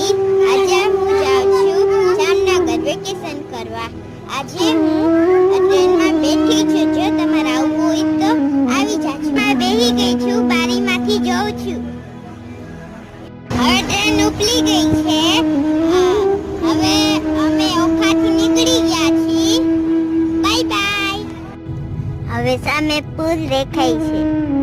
Guys, આજે હું જાઉં છું જામનગર વેકેશન કરવા. આજે હું ટ્રેનમાં બેઠી છું. જો તમારે આવવું હોય તો આવી જાજો. હું બેહી ગઈ છું, બારીમાંથી જોઉં છું. હવે ટ્રેન ઉપડી ગઈ છે. હવે અમે ઓખાથી નીકળી ગયા છીએ. Bye bye. હવે સામે પુલ દેખાય છે.